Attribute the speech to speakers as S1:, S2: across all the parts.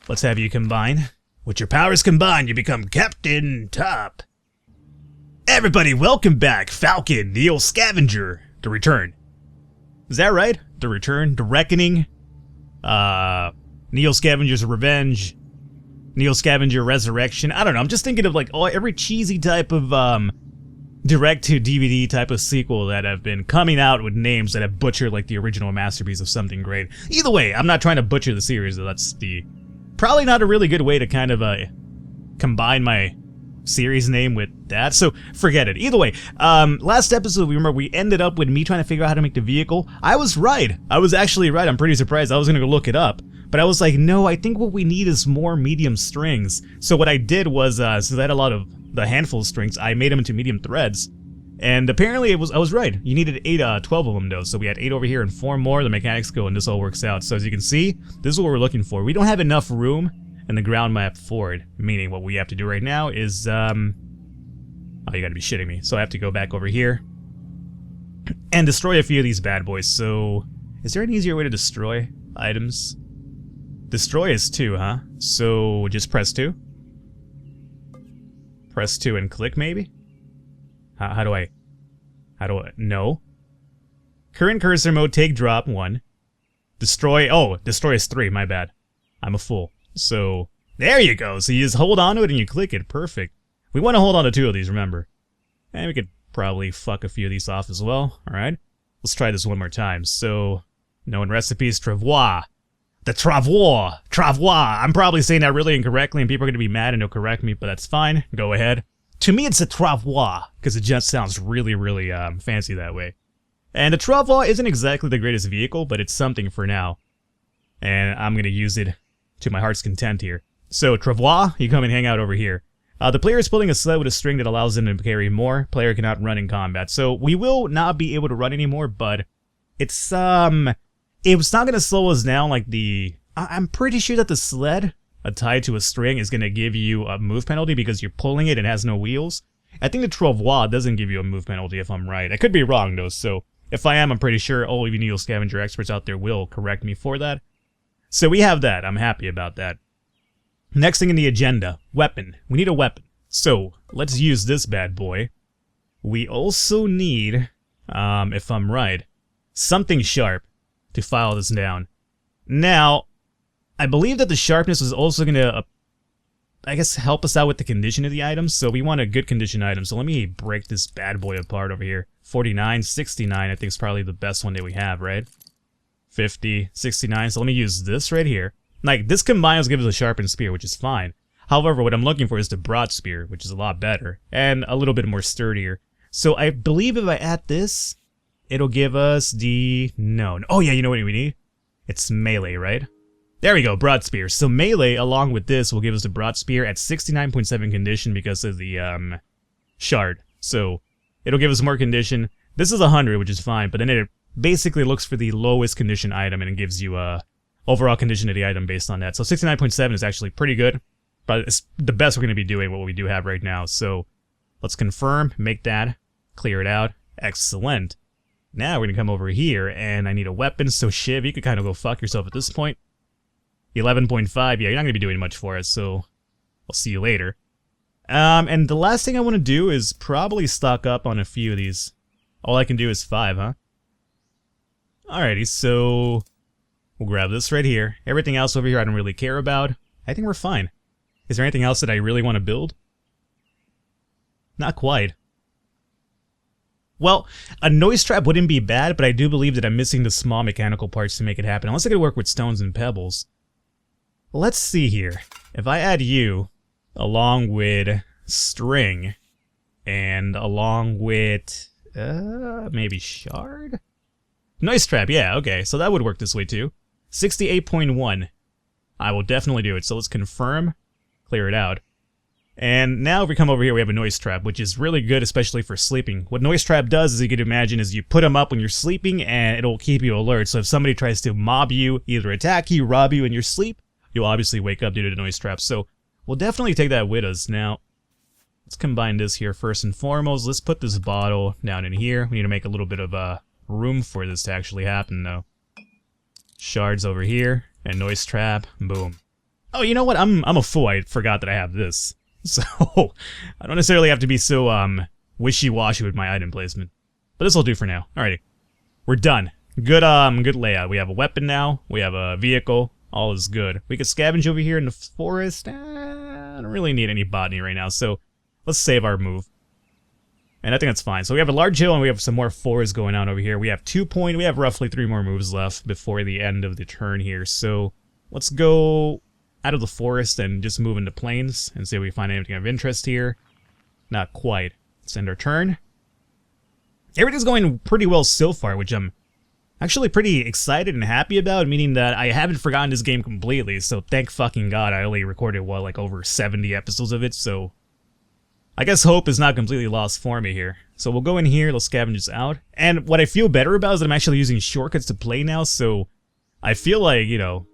S1: Let's have you combine. With your powers combined, you become Captain Top. Everybody, welcome back. Falcon, NEO Scavenger, The Return. Is that right? The Return, The Reckoning, NEO Scavenger's Revenge, NEO Scavenger Resurrection. I don't know, I'm just thinking of like every cheesy type of direct-to-DVD type of sequel that have been coming out with names that have butchered like the original masterpiece of something great. Either way, I'm not trying to butcher the series, though. That's probably not a really good way to kind of combine my series name with that, so forget it. Either way, last episode, we ended up with me trying to figure out how to make the vehicle. I was right. I was actually right. I'm pretty surprised. I was gonna go look it up, but I was like, no, I think what we need is more medium strings. So what I did was, since I had a lot of the handful of strings, I made them into medium threads, and apparently I was right. You needed 12 of them though, so we had 8 over here and 4 more. The mechanics go, and this all works out. So as you can see, this is what we're looking for. We don't have enough room in the ground map for it, meaning what we have to do right now is, oh, you gotta be shitting me. So I have to go back over here and destroy a few of these bad boys. So, is there an easier way to destroy items? Destroy is 2, huh? So, just press 2? Press 2 and click, maybe? How do I, no. Current cursor mode, take drop, 1. Destroy, oh, destroy is 3, my bad. I'm a fool. So, there you go. So you just hold on to it and you click it. Perfect. We want to hold on to 2 of these, remember. And we could probably fuck a few of these off as well. Alright. Let's try this one more time. So, known recipes, travois. The travois. Travois. I'm probably saying that really incorrectly and people are going to be mad and they'll correct me, but that's fine. Go ahead. To me, it's a travois, because it just sounds really, really fancy that way. And the travois isn't exactly the greatest vehicle, but it's something for now. And I'm going to use it to my heart's content here. So, travois, you come and hang out over here. The player is pulling a sled with a string that allows them to carry more. Player cannot run in combat. So, we will not be able to run anymore, but it's not going to slow us down like I'm pretty sure that the sled tied to a string is going to give you a move penalty because you're pulling it and it has no wheels. I think the travois doesn't give you a move penalty if I'm right. I could be wrong though, so if I am, I'm pretty sure all of you NEO Scavenger experts out there will correct me for that. So we have that. I'm happy about that. Next thing in the agenda, weapon. We need a weapon. So let's use this bad boy. We also need, if I'm right, something sharp to file this down. Now, I believe that the sharpness is also going to, I guess, help us out with the condition of the items. So we want a good condition item. So let me break this bad boy apart over here. 49, 69, I think is probably the best one that we have, right? 50, 69. So let me use this right here. Like, this combines gives us a sharpened spear, which is fine. However, what I'm looking for is the broad spear, which is a lot better. And a little bit more sturdier. So I believe if I add this, it'll give us no. Oh yeah, you know what we need? It's melee, right? There we go, broad spear. So melee, along with this, will give us the broad spear at 69.7 condition because of the shard. So it'll give us more condition. This is 100, which is fine, but then it basically looks for the lowest condition item and it gives you overall condition of the item based on that. So 69.7 is actually pretty good, but it's the best we're going to be doing what we do have right now. So let's confirm, make that, clear it out. Excellent. Now we're going to come over here and I need a weapon. So Shiv, you could kind of go fuck yourself at this point. 11.5, yeah, you're not going to be doing much for us, so I'll see you later. And the last thing I want to do is probably stock up on a few of these. All I can do is 5, huh? Alrighty, so we'll grab this right here. Everything else over here I don't really care about. I think we're fine. Is there anything else that I really want to build? Not quite. Well, a noise trap wouldn't be bad, but I do believe that I'm missing the small mechanical parts to make it happen. Unless I could work with stones and pebbles. Let's see here. If I add you, along with string, and along with, maybe shard? Noise trap, yeah, okay, so that would work this way too. 68.1. I will definitely do it, so let's confirm, clear it out. And now if we come over here, we have a noise trap, which is really good, especially for sleeping. What noise trap does, as you can imagine, is you put them up when you're sleeping, and it'll keep you alert. So if somebody tries to mob you, either attack you, rob you in your sleep, you'll obviously wake up due to the noise trap. So we'll definitely take that with us. Now, let's combine this here first and foremost. Let's put this bottle down in here. We need to make a little bit of room for this to actually happen, though. Shards over here, and noise trap, boom. Oh, you know what? I'm a fool. I forgot that I have this. So, I don't necessarily have to be so, wishy-washy with my item placement. But this will do for now. Alrighty. We're done. Good layout. We have a weapon now. We have a vehicle. All is good. We can scavenge over here in the forest. I don't really need any botany right now, so let's save our move. And I think that's fine. So we have a large hill and we have some more forest going on over here. We have we have roughly 3 more moves left before the end of the turn here. So let's go out of the forest and just move into plains and see if we find anything of interest here. Not quite. Let's end our turn. Everything's going pretty well so far, which I'm actually pretty excited and happy about, meaning that I haven't forgotten this game completely, so thank fucking God I only recorded, what, like over 70 episodes of it, so I guess hope is not completely lost for me here. So we'll go in here, let's scavenge this out, and what I feel better about is that I'm actually using shortcuts to play now, so I feel like, you know,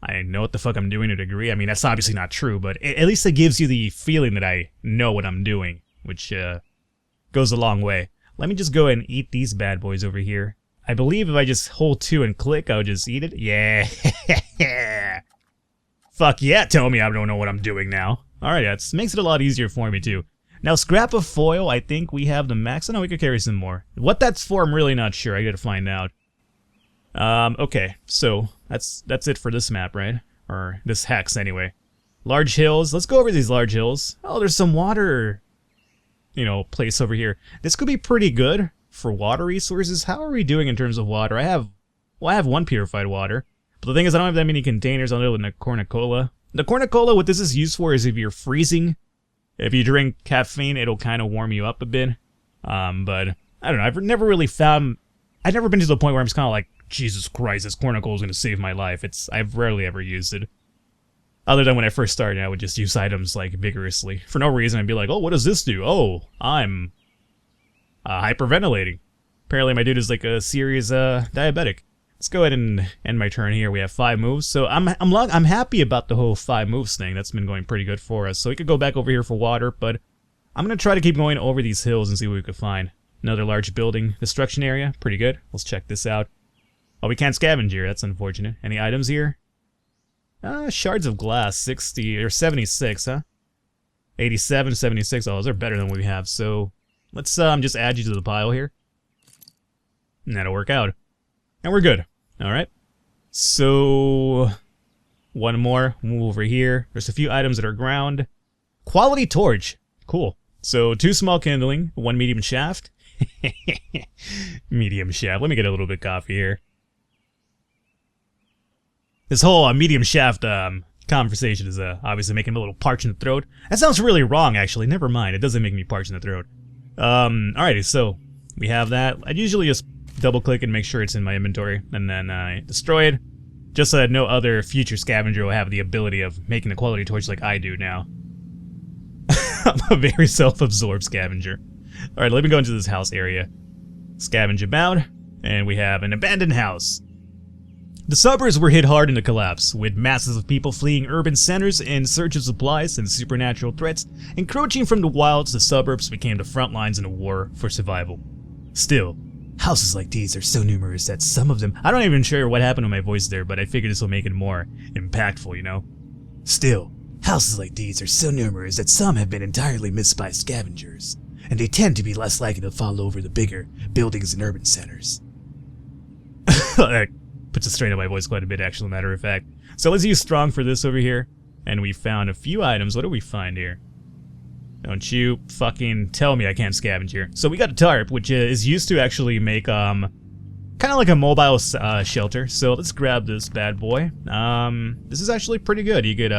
S1: I know what the fuck I'm doing to a degree. I mean, that's obviously not true, but at least it gives you the feeling that I know what I'm doing, which goes a long way. Let me just go and eat these bad boys over here. I believe if I just hold 2 and click, I'll just eat it. Yeah. Fuck yeah, tell me I don't know what I'm doing now. Alright, that makes it a lot easier for me too. Now, scrap of foil, I think we have the max. Oh, no, we could carry some more. What that's for, I'm really not sure. I gotta find out. Okay, so that's it for this map, right? Or this hex, anyway. Large hills. Let's go over these large hills. Oh, there's some water, you know, place over here. This could be pretty good for water resources. How are we doing in terms of water? I have 1 purified water. But the thing is, I don't have that many containers on it with the cornucola. The cornucola, what this is used for is if you're freezing. If you drink caffeine, it'll kind of warm you up a bit. But, I don't know, I've never really found... I've never been to the point where I'm just kind of like, Jesus Christ, this cornucola is going to save my life. I've rarely ever used it. Other than when I first started, I would just use items, like, vigorously. For no reason, I'd be like, oh, what does this do? Oh, I'm hyperventilating. Apparently my dude is like a serious diabetic. Let's go ahead and end my turn here. We have 5 moves, so I'm happy about the whole 5 moves thing. That's been going pretty good for us. So we could go back over here for water, but I'm gonna try to keep going over these hills and see what we could find. Another large building destruction area, pretty good. Let's check this out. Oh, we can't scavenge here. That's unfortunate. Any items here? Shards of glass, 60 or 76, huh? 87, 76. Oh, those are better than what we have. So let's just add you to the pile here. And that'll work out. And we're good. Alright. So 1 more. Move over here. There's a few items that are ground. Quality torch. Cool. So 2 small kindling, 1 medium shaft. Medium shaft. Let me get a little bit of coffee here. This whole medium shaft conversation is obviously making me a little parched in the throat. That sounds really wrong, actually. Never mind. It doesn't make me parched in the throat. Alrighty, so we have that. I usually just double click and make sure it's in my inventory, and then I destroy it, just so that no other future scavenger will have the ability of making the quality torch like I do now. I'm a very self-absorbed scavenger. Alright, let me go into this house area. Scavenge about, and we have an abandoned house. The suburbs were hit hard in the collapse, with masses of people fleeing urban centers in search of supplies and supernatural threats. Encroaching from the wilds, the suburbs became the front lines in a war for survival. Still, houses like these are so numerous that some of them... I'm not even sure what happened to my voice there, but I figured this will make it more impactful, you know? Still, houses like these are so numerous that some have been entirely missed by scavengers, and they tend to be less likely to fall over the bigger buildings in urban centers. That puts a strain on my voice quite a bit, actually, matter of fact. So let's use strong for this over here, and we found a few items. What do we find here? Don't you fucking tell me I can't scavenge here. So we got a tarp, which is used to actually make, kind of like a mobile shelter. So let's grab this bad boy. This is actually pretty good. You could,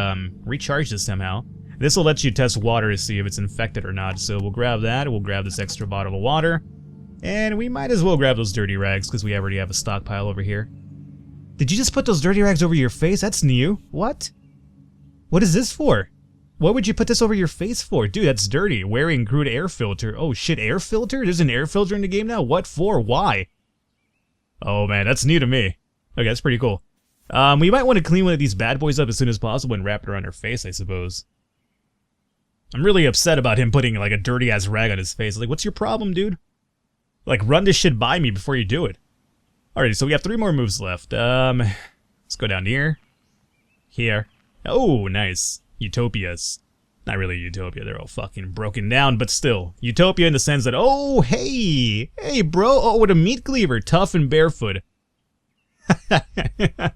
S1: recharge this somehow. This will let you test water to see if it's infected or not. So we'll grab that. We'll grab this extra bottle of water. And we might as well grab those dirty rags, because we already have a stockpile over here. Did you just put those dirty rags over your face? That's new. What? What is this for? What would you put this over your face for? Dude, that's dirty. Wearing crude air filter. Oh shit, air filter? There's an air filter in the game now? What for? Why? Oh man, that's new to me. Okay, that's pretty cool. We might want to clean one of these bad boys up as soon as possible and wrap it around our face, I suppose. I'm really upset about him putting like a dirty ass rag on his face. Like, what's your problem, dude? Like, run this shit by me before you do it. Alrighty, so we have 3 more moves left. Let's go down here. Here. Oh, nice. Utopias. Not really utopia, they're all fucking broken down, but still. Utopia in the sense that, oh, hey, bro, oh, with a meat cleaver, tough and barefoot.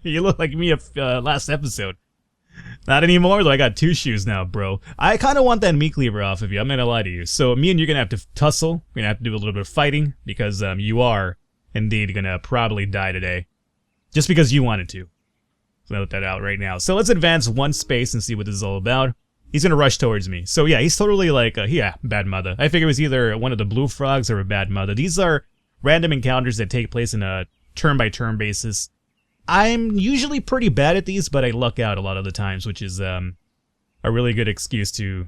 S1: You look like me last episode. Not anymore, though I got 2 shoes now, bro. I kind of want that meat cleaver off of you, I'm not gonna lie to you. So me and you're gonna have to tussle, we're gonna have to do a little bit of fighting, because you are, indeed, gonna probably die today. Just because you wanted to. So note that out right now. So let's advance 1 space and see what this is all about. He's gonna rush towards me. So yeah, he's totally like, yeah, bad mother. I figure it was either one of the blue frogs or a bad mother. These are random encounters that take place in a turn-by-turn basis. I'm usually pretty bad at these, but I luck out a lot of the times, which is a really good excuse to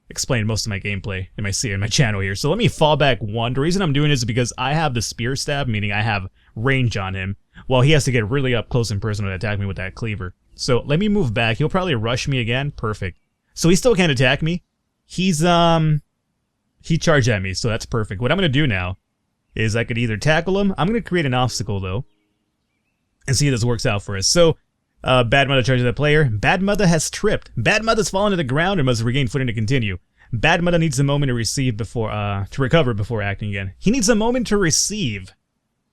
S1: explain most of my gameplay in my channel here. So let me fall back 1. The reason I'm doing this is because I have the spear stab, meaning I have range on him, while he has to get really up close and personal to attack me with that cleaver. So let me move back. He'll probably rush me again. Perfect. So he still can't attack me. He charged at me, so that's perfect. What I'm going to do now is I could either tackle him. I'm going to create an obstacle, though, and see if this works out for us. So, Bad Mother charges the player. Bad Mother has tripped. Bad Mother's fallen to the ground and must regain footing to continue. Bad Mother needs a moment to recover before acting again. He needs a moment to receive.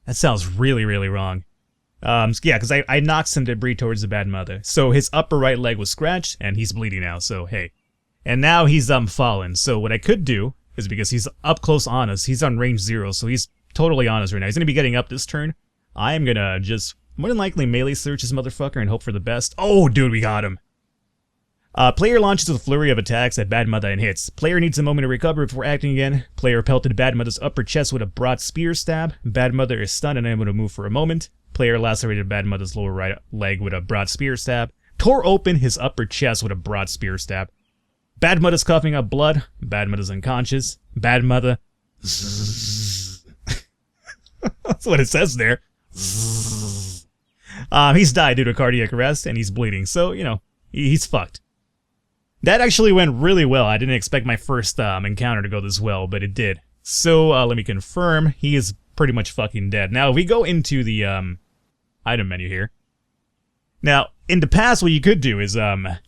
S1: That sounds really, really wrong. Yeah, because I knocked some debris towards the Bad Mother. So his upper right leg was scratched, and he's bleeding now, so hey. And now he's fallen. So what I could do is, because he's up close on us, he's on range 0, so he's totally on us right now. He's going to be getting up this turn. I am going to just more than likely melee search this motherfucker and hope for the best. Oh, dude, we got him. Player launches a flurry of attacks at Bad Mother and hits. Player needs a moment to recover before acting again. Player pelted Bad Mother's upper chest with a broad spear stab. Bad Mother is stunned and unable to move for a moment. Player lacerated Bad Mother's lower right leg with a broad spear stab. Tore open his upper chest with a broad spear stab. Bad Mother's coughing up blood. Bad Mother's unconscious. Bad Mother. That's what it says there. He's died due to cardiac arrest, and he's bleeding, so, you know, he's fucked. That actually went really well. I didn't expect my first encounter to go this well, but it did. So, let me confirm. He is pretty much fucking dead. Now, if we go into the item menu here. Now, in the past, what you could do is,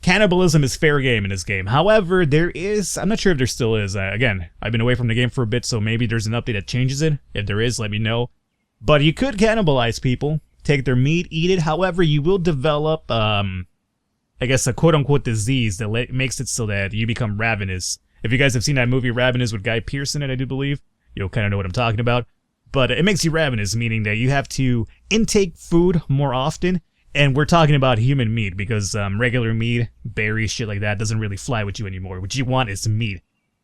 S1: cannibalism is fair game in this game. However, there is, I'm not sure if there still is. Again, I've been away from the game for a bit, so maybe there's an update that changes it. If there is, let me know. But you could cannibalize people, take their meat, eat it. However, you will develop, I guess, a quote-unquote disease that makes it so that you become ravenous. If you guys have seen that movie Ravenous with Guy Pearce in it, I do believe, you'll kind of know what I'm talking about. But it makes you ravenous, meaning that you have to intake food more often. And we're talking about human meat, because regular meat, berries, shit like that, doesn't really fly with you anymore. What you want is meat.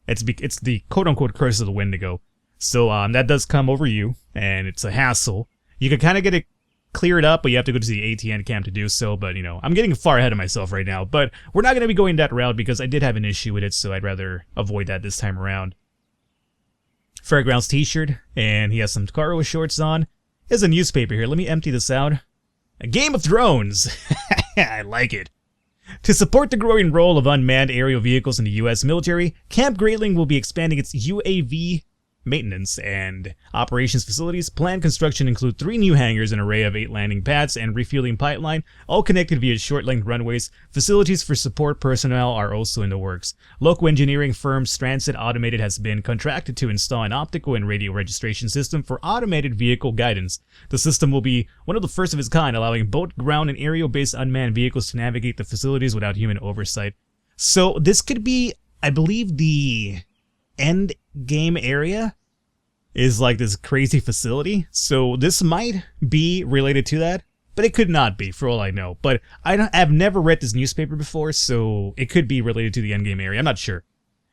S1: It's the quote-unquote curse of the Wendigo. So that does come over you, and it's a hassle. You can kind of get it cleared up, but you have to go to the ATN camp to do so. But, you know, I'm getting far ahead of myself right now. But we're not going to be going that route, because I did have an issue with it, so I'd rather avoid that this time around. Fairgrounds t-shirt, and he has some cargo shorts on. There's a newspaper here. Let me empty this out. A Game of Thrones. I like it. To support the growing role of unmanned aerial vehicles in the U.S. military, Camp Greatling will be expanding its UAV maintenance and operations facilities. Planned construction include 3 new hangars, an array of 8 landing pads, and refueling pipeline, all connected via short-length runways. Facilities for support personnel are also in the works. Local engineering firm Transit Automated has been contracted to install an optical and radio registration system for automated vehicle guidance. The system will be one of the first of its kind, allowing both ground and aerial-based unmanned vehicles to navigate the facilities without human oversight. So this could be, I believe, the end game area is like this crazy facility. So this might be related to that, but it could not be, for all I know. But I've never read this newspaper before, so it could be related to the end game area. I'm not sure.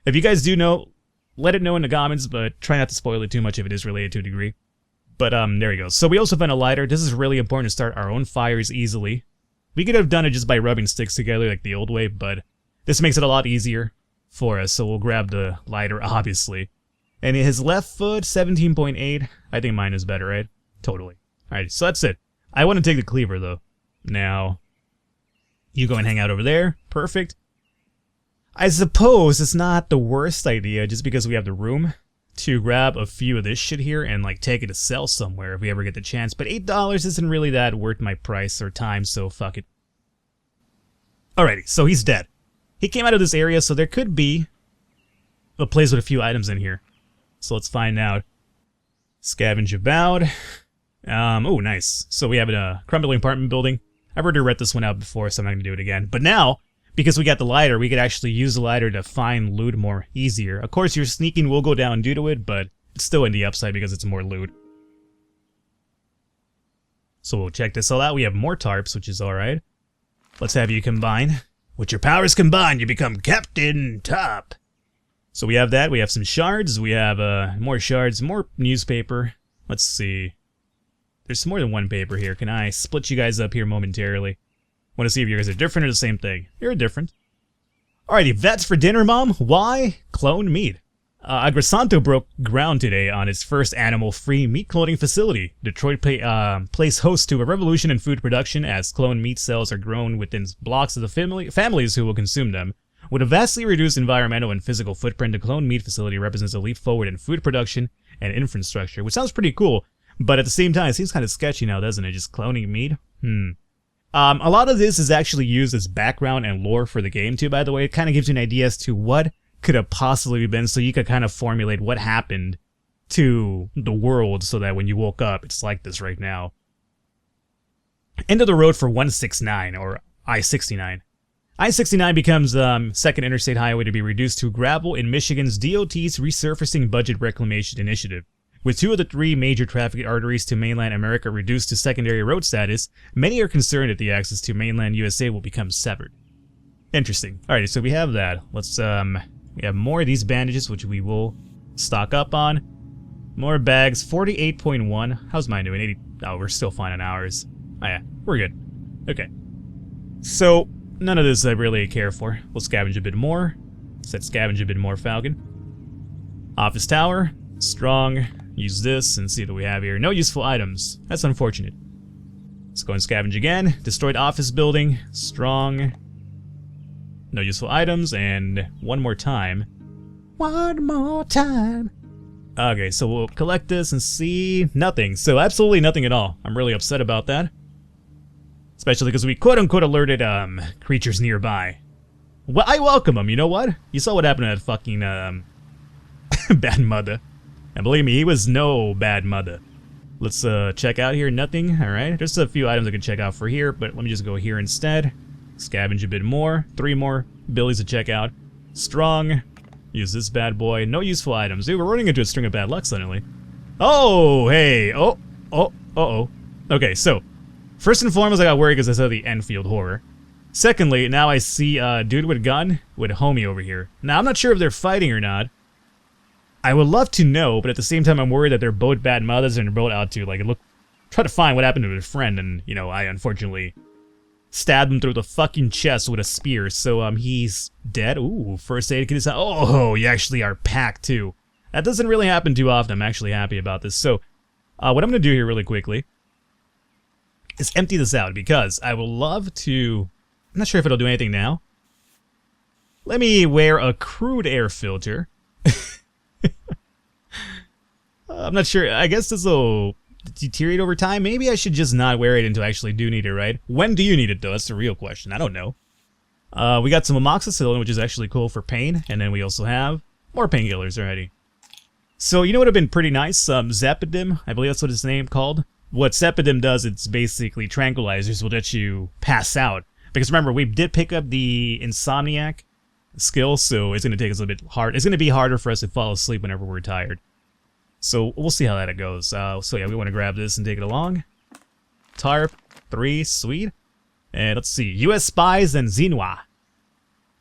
S1: If you guys do know, let it know in the comments, but try not to spoil it too much if it is related to a degree. But there you go. So we also found a lighter. This is really important to start our own fires easily. We could have done it just by rubbing sticks together like the old way, but this makes it a lot easier for us, so we'll grab the lighter, obviously. And his left foot, 17.8. I think mine is better, right? Totally. Alright, so that's it. I want to take the cleaver, though. Now, you go and hang out over there. Perfect. I suppose it's not the worst idea, just because we have the room, to grab a few of this shit here and, like, take it to sell somewhere if we ever get the chance. But $8 isn't really that worth my price or time, so fuck it. Alrighty, so he's dead. He came out of this area, so there could be a place with a few items in here. So let's find out. Scavenge about. Oh, nice. So we have a crumbling apartment building. I've already read this one out before, so I'm not going to do it again. But now, because we got the lighter, we could actually use the lighter to find loot more easier. Of course, your sneaking will go down due to it, but it's still in the upside because it's more loot. So we'll check this all out. We have more tarps, which is alright. Let's have you combine. With your powers combined, you become Captain Top. So we have that. We have some shards. We have more shards, more newspaper. Let's see. There's more than one paper here. Can I split you guys up here momentarily? Want to see if you guys are different or the same thing. You're different. Alrighty, vets for dinner, Mom. Why? Clone meat. Agrisanto broke ground today on its first animal-free meat cloning facility. Detroit plays host to a revolution in food production as clone meat cells are grown within blocks of the families who will consume them. With a vastly reduced environmental and physical footprint, the clone meat facility represents a leap forward in food production and infrastructure, which sounds pretty cool, but at the same time, it seems kind of sketchy now, doesn't it? Just cloning meat? A lot of this is actually used as background and lore for the game, too, by the way. It kind of gives you an idea as to what could have possibly been, so you could kind of formulate what happened to the world so that when you woke up, it's like this right now. End of the road for 169, or I-69. I-69 becomes second interstate highway to be reduced to gravel in Michigan's DOT's resurfacing budget reclamation initiative. With 2 of the 3 major traffic arteries to mainland America reduced to secondary road status, many are concerned that the access to mainland USA will become severed. Interesting. Alright, so we have that. Let's, we have more of these bandages, which we will stock up on. More bags, 48.1. How's mine doing? 80. Oh, we're still fine on ours. Oh yeah, we're good. Okay. So, none of this I really care for. We'll scavenge a bit more. Let's scavenge a bit more, Falcon. Office tower, strong. Use this and see what we have here. No useful items. That's unfortunate. Let's go and scavenge again. Destroyed office building, strong. No useful items, and one more time. One more time. Okay, so we'll collect this and see nothing. So absolutely nothing at all. I'm really upset about that. Especially because we quote-unquote alerted creatures nearby. Well, I welcome them, you know what? You saw what happened to that fucking bad mother. And believe me, he was no bad mother. Let's check out here. Nothing. Alright, there's a few items I can check out for here, but let me just go here instead. Scavenge a bit more. 3 more abilities to check out. Strong. Use this bad boy. No useful items. Dude, we're running into a string of bad luck suddenly. Oh, hey. Oh. Okay, so first and foremost, I got worried because I saw the Enfield horror. Secondly, now I see a dude with a gun with a homie over here. Now, I'm not sure if they're fighting or not. I would love to know, but at the same time, I'm worried that they're both bad mothers and they're both out to, like, try to find what happened to their friend. And, you know, I unfortunately stabbed him through the fucking chest with a spear. So, he's dead. Ooh, first aid kit is out. Oh, you actually are packed, too. That doesn't really happen too often. I'm actually happy about this. So, what I'm going to do here really quickly is empty this out because I would love to... I'm not sure if it'll do anything now. Let me wear a crude air filter. I'm not sure. I guess this will deteriorate over time. Maybe I should just not wear it until I actually do need it, right? When do you need it, though? That's the real question. I don't know. We got some amoxicillin, which is actually cool for pain. And then we also have more painkillers already. So, you know what would have been pretty nice? Zepidim. I believe that's what his name called. What Zepidim does, it's basically tranquilizers will let you pass out. Because remember, we did pick up the Insomniac skill, so it's going to take us a bit hard. It's going to be harder for us to fall asleep whenever we're tired. So we'll see how that goes. So yeah, we want to grab this and take it along. Tarp 3, sweet. And let's see, U.S. spies and Xinhua.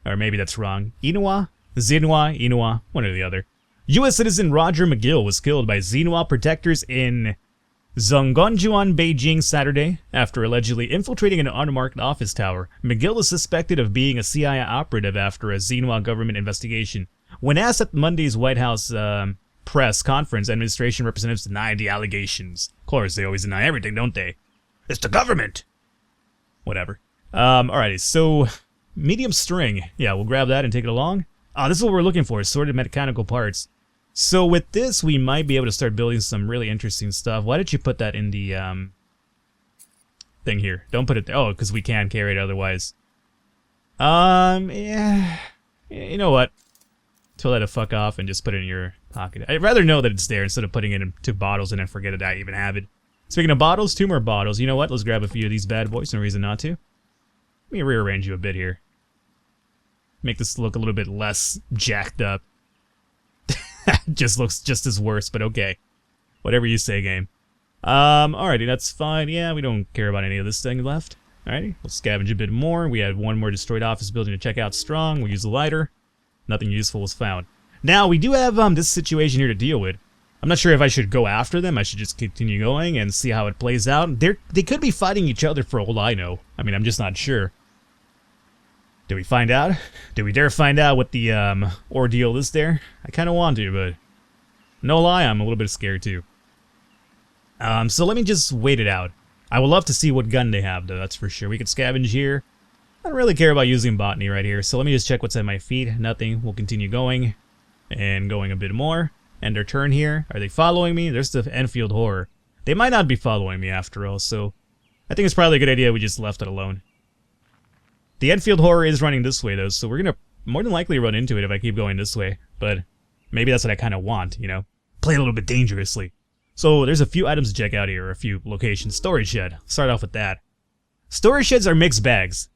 S1: Or maybe that's wrong. Inua? Xinhua, Inua, one or the other. U.S. citizen Roger McGill was killed by Xinhua protectors in Zhongguanjuan, Beijing, Saturday, after allegedly infiltrating an unmarked office tower. McGill is suspected of being a CIA operative after a Xinhua government investigation. When asked at Monday's White House press conference, administration representatives denied the allegations. Of course, they always deny everything, don't they? It's the government! Whatever. Alrighty, so medium string. Yeah, we'll grab that and take it along. This is what we're looking for, sorted mechanical parts. So with this, we might be able to start building some really interesting stuff. Why did you put that in the thing here? Don't put it there. Oh, because we can't carry it otherwise. Yeah. You know what? Tell that to fuck off and just put it in your pocket. I'd rather know that it's there instead of putting it into bottles and then forget that I even have it. Speaking of bottles, 2 more bottles. You know what? Let's grab a few of these bad boys. No reason not to. Let me rearrange you a bit here. Make this look a little bit less jacked up. Just looks just as worse, but okay. Whatever you say, game. Alrighty, that's fine. Yeah, we don't care about any of this thing left. Alrighty, we'll scavenge a bit more. We had 1 more destroyed office building to check out strong. We'll use the lighter. Nothing useful was found. Now, we do have this situation here to deal with. I'm not sure if I should go after them. I should just continue going and see how it plays out. They could be fighting each other for all I know. I mean, I'm just not sure. Do we find out? Do we dare find out what the ordeal is there? I kind of want to, but no lie, I'm a little bit scared too. So let me just wait it out. I would love to see what gun they have, though, that's for sure. We could scavenge here. I don't really care about using botany right here, so let me just check what's at my feet. Nothing. We'll continue going. And going a bit more. End their turn here. Are they following me? There's the Enfield Horror. They might not be following me after all, so I think it's probably a good idea we just left it alone. The Enfield Horror is running this way, though, so we're going to more than likely run into it if I keep going this way. But maybe that's what I kind of want, you know? Play a little bit dangerously. So there's a few items to check out here, a few locations. Storage shed. Start off with that. Storage sheds are mixed bags.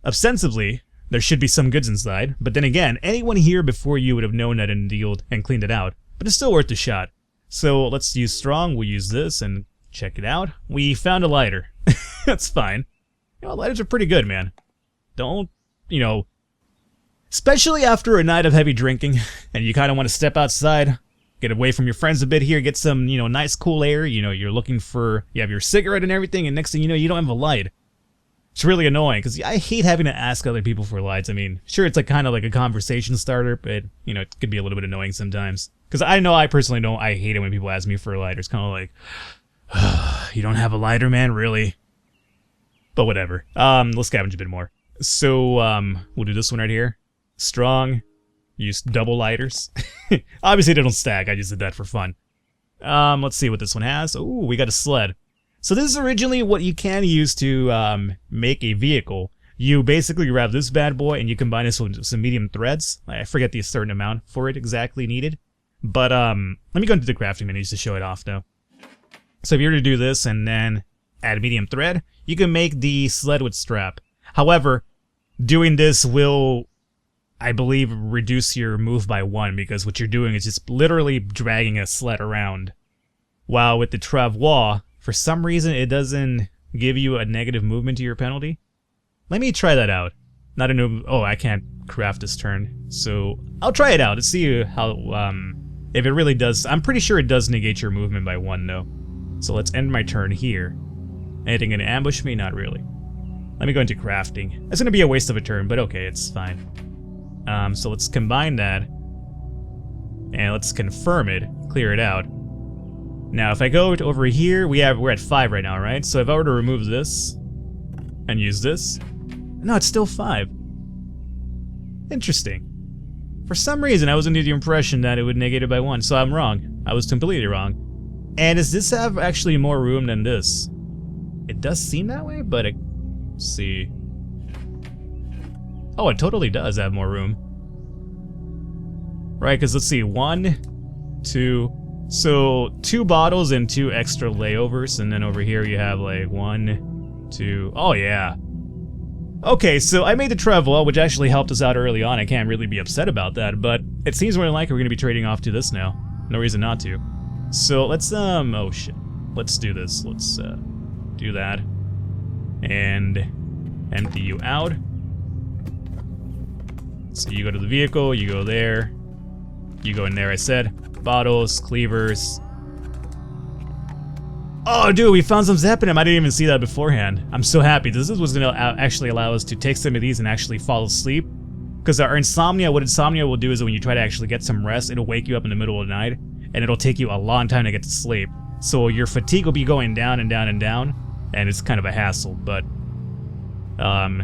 S1: Ostensibly, there should be some goods inside, but then again, anyone here before you would have known that and dealed and cleaned it out. But it's still worth a shot. So let's use strong. We'll use this and check it out. We found a lighter. That's fine. You know, lighters are pretty good, man. Don't, you know, especially after a night of heavy drinking and you kind of want to step outside, get away from your friends a bit here, get some, you know, nice cool air. You know, you're looking for, you have your cigarette and everything, and next thing you know, you don't have a light. It's really annoying because I hate having to ask other people for lights. I mean, sure, it's like kind of like a conversation starter, but, you know, it could be a little bit annoying sometimes. Because I know I personally don't, I hate it when people ask me for a lighter. It's kind of like, you don't have a lighter, man? Really? But whatever. Let's scavenge a bit more. So, we'll do this one right here. Strong. Use double lighters. Obviously, they don't stack. I just did that for fun. Let's see what this one has. Ooh, we got a sled. So this is originally what you can use to make a vehicle. You basically grab this bad boy and you combine this with some medium threads. I forget the certain amount for it exactly needed. But let me go into the crafting menus to show it off though. So if you were to do this and then add medium thread, you can make the sled with strap. However, doing this will, I believe, reduce your move by 1 because what you're doing is just literally dragging a sled around. While with the travois, for some reason it doesn't give you a negative movement to your penalty. Let me try that out. Not a new, oh, I can't craft this turn. So I'll try it out to see how, if it really does. I'm pretty sure it does negate your movement by 1 though. So let's end my turn here. Anything gonna ambush me? Not really. Let me go into crafting. It's gonna be a waste of a turn, but okay, it's fine. So let's combine that. And let's confirm it, clear it out. Now if I go over here, we're at 5 right now, right? So if I were to remove this and use this, no, it's still 5. Interesting. For some reason, I was under the impression that it would negate it by 1, so I'm wrong. I was completely wrong. And does this have actually more room than this? It does seem that way, but let's see. Oh, it totally does have more room. Right, because let's see, 1, 2, so 2 bottles and 2 extra layovers, and then over here you have like 1, 2, oh yeah. Okay, so I made the travel, which actually helped us out early on. I can't really be upset about that, but it seems more than likely we're going to be trading off to this now. No reason not to. So let's, oh shit. Let's do this. Let's, do that. And empty you out. So you go to the vehicle, you go there. You go in there, I said. Bottles, cleavers. Oh, dude, we found some Zeppelin. I didn't even see that beforehand. I'm so happy. This is what's going to actually allow us to take some of these and actually fall asleep. Because our insomnia, what insomnia will do is when you try to actually get some rest, it'll wake you up in the middle of the night, and it'll take you a long time to get to sleep. So your fatigue will be going down and down and down, and it's kind of a hassle, but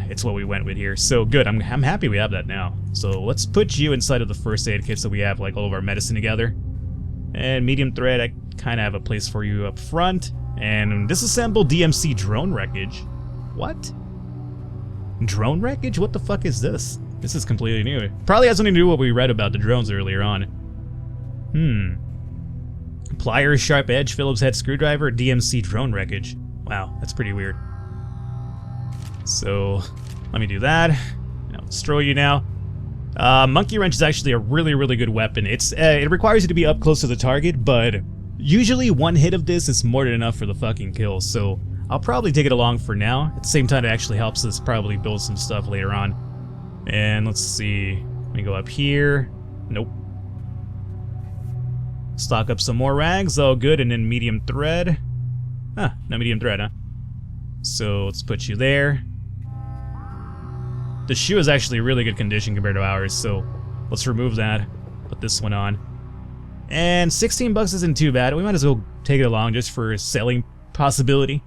S1: it's what we went with here. So good, I'm happy we have that now. So let's put you inside of the first aid kit so we have like all of our medicine together. And medium thread, I kind of have a place for you up front. And disassemble DMC drone wreckage. What? Drone wreckage? What the fuck is this? This is completely new. Probably has something to do with what we read about the drones earlier on. Pliers, sharp edge, Phillips head screwdriver, DMC drone wreckage. Wow, that's pretty weird. So, let me do that. I'll destroy you now. Monkey wrench is actually a really good weapon. It requires you to be up close to the target, but usually one hit of this is more than enough for the fucking kill, so I'll probably take it along for now. At the same time, it actually helps us probably build some stuff later on. And let's see, let me go up here. Nope. Stock up some more rags, all good, and then medium thread. Huh, no medium thread, huh? So let's put you there. The shoe is actually really good condition compared to ours, so let's remove that. Put this one on. And 16 bucks isn't too bad. We might as well take it along just for a selling possibility.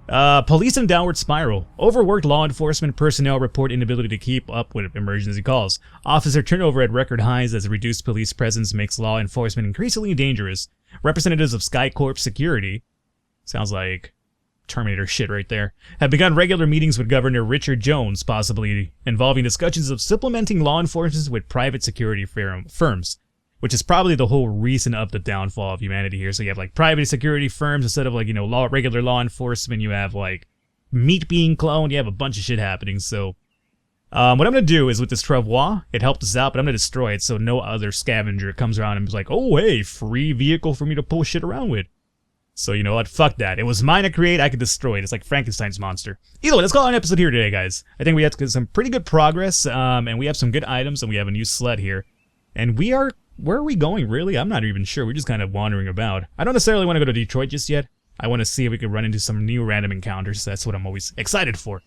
S1: Police in downward spiral. Overworked law enforcement personnel report inability to keep up with emergency calls. Officer turnover at record highs as reduced police presence makes law enforcement increasingly dangerous. Representatives of SkyCorp Security, sounds like Terminator shit right there, have begun regular meetings with Governor Richard Jones, possibly involving discussions of supplementing law enforcement with private security firms, which is probably the whole reason of the downfall of humanity here. So you have like private security firms instead of like, you know, regular law enforcement. You have like meat being cloned. You have a bunch of shit happening. So what I'm going to do is with this travois, it helped us out, but I'm going to destroy it so no other scavenger comes around and is like, oh, hey, free vehicle for me to pull shit around with. So you know what? Fuck that. It was mine to create. I could destroy it. It's like Frankenstein's monster. Either way, let's call it an episode here today, guys. I think we had some pretty good progress, and we have some good items, and we have a new sled here. And we are... Where are we going, really? I'm not even sure. We're just kind of wandering about. I don't necessarily want to go to Detroit just yet. I want to see if we can run into some new random encounters. That's what I'm always excited for.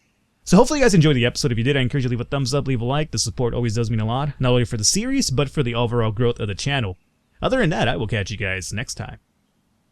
S1: So hopefully you guys enjoyed the episode. If you did, I encourage you to leave a thumbs up, leave a like. The support always does mean a lot, not only for the series, but for the overall growth of the channel. Other than that, I will catch you guys next time.